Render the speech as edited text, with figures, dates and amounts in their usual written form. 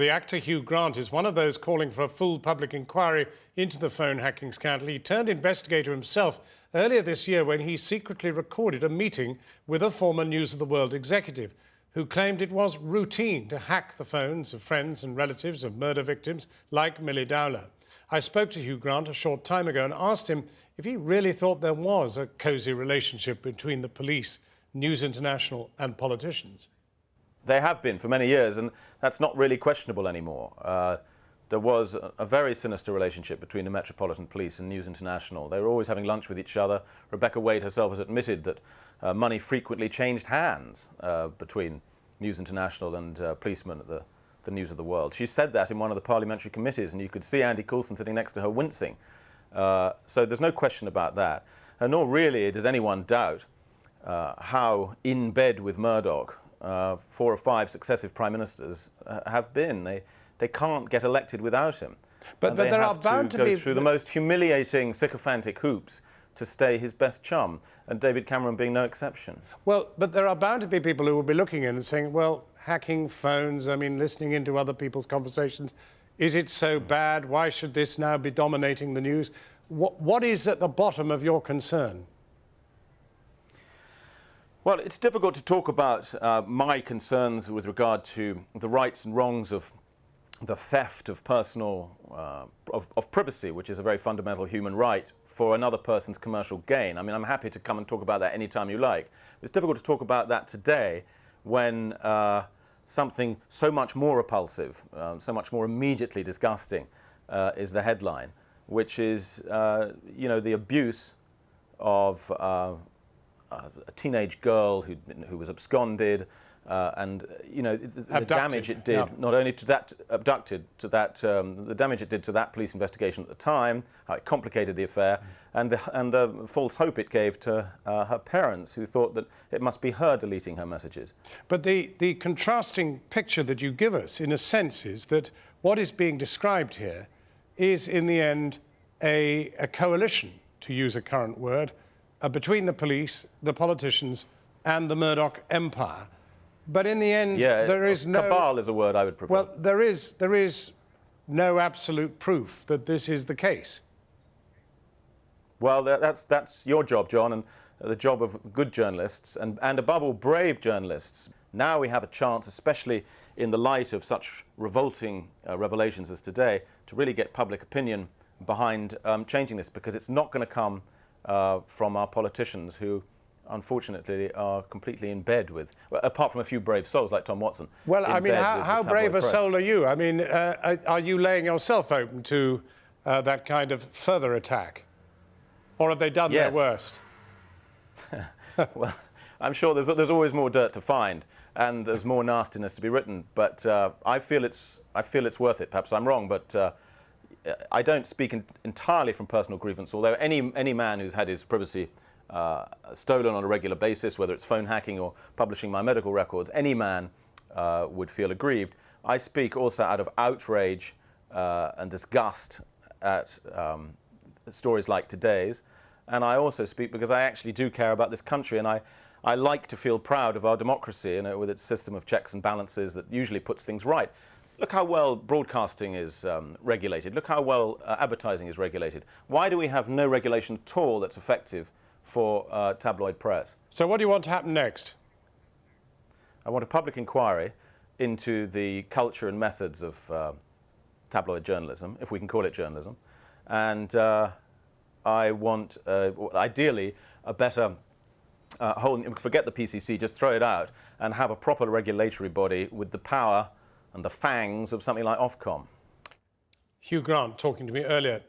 The actor Hugh Grant is one of those calling for a full public inquiry into the phone hacking scandal. He turned investigator himself earlier this year when he secretly recorded a meeting with a former News of the World executive who claimed it was routine to hack the phones of friends and relatives of murder victims like Millie Dowler. I spoke to Hugh Grant a short time ago and asked him if he really thought there was a cosy relationship between the police, News International and politicians. They have been for many years, and that's not really questionable anymore. There was a very sinister relationship between the Metropolitan Police and News International. They were always having lunch with each other. Rebecca Wade herself has admitted that money frequently changed hands between News International and policemen at the News of the World. She said that in one of the parliamentary committees, and you could see Andy Coulson sitting next to her wincing. So there's no question about that. And nor really does anyone doubt how in bed with Murdoch 4 or 5 successive prime ministers have been. They can't get elected without him. But there are bound to go through the most humiliating, sycophantic hoops to stay his best chum, and David Cameron being no exception. Well, but there are bound to be people who will be looking in and saying, well, hacking phones, I mean, listening into other people's conversations, is it so bad? Why should this now be dominating the news? What is at the bottom of your concern? Well, it's difficult to talk about my concerns with regard to the rights and wrongs of the theft of personal, of privacy, which is a very fundamental human right, for another person's commercial gain. I mean, I'm happy to come and talk about that anytime you like. It's difficult to talk about that today when something so much more repulsive, so much more immediately disgusting is the headline, which is, you know, the abuse of a teenage girl who was absconded, and you know the damage it did not only to that the damage it did to that police investigation at the time, how it complicated the affair, and the false hope it gave to her parents, who thought that it must be her deleting her messages. But the contrasting picture that you give us, in a sense, is that what is being described here is, in the end, a coalition, to use a current word, between the police, the politicians, and the Murdoch empire. But in the end, there is no... Cabal is a word I would prefer. Well, there is no absolute proof that this is the case. Well, that's your job, John, and the job of good journalists, and above all, brave journalists. Now we have a chance, especially in the light of such revolting revelations as today, to really get public opinion behind changing this, because it's not going to come from our politicians, who unfortunately are completely in bed with, well, apart from a few brave souls like Tom Watson. Well, I mean, how brave a soul are you? I mean, are you laying yourself open to that kind of further attack? Or have they done their worst? Well, I'm sure there's always more dirt to find, and there's more nastiness to be written, but I feel it's worth it. Perhaps I'm wrong, but I don't speak entirely from personal grievance, although any man who's had his privacy stolen on a regular basis, whether it's phone hacking or publishing my medical records, any man would feel aggrieved. I speak also out of outrage and disgust at stories like today's, and I also speak because I actually do care about this country, and I like to feel proud of our democracy, you know, with its system of checks and balances that usually puts things right. Look how well broadcasting is regulated. Look how well advertising is regulated. Why do we have no regulation at all that's effective for tabloid press? So what do you want to happen next? I want a public inquiry into the culture and methods of tabloid journalism, if we can call it journalism. And I want, ideally, a better forget the PCC, just throw it out, and have a proper regulatory body with the power and the fangs of something like Ofcom. Hugh Grant talking to me earlier.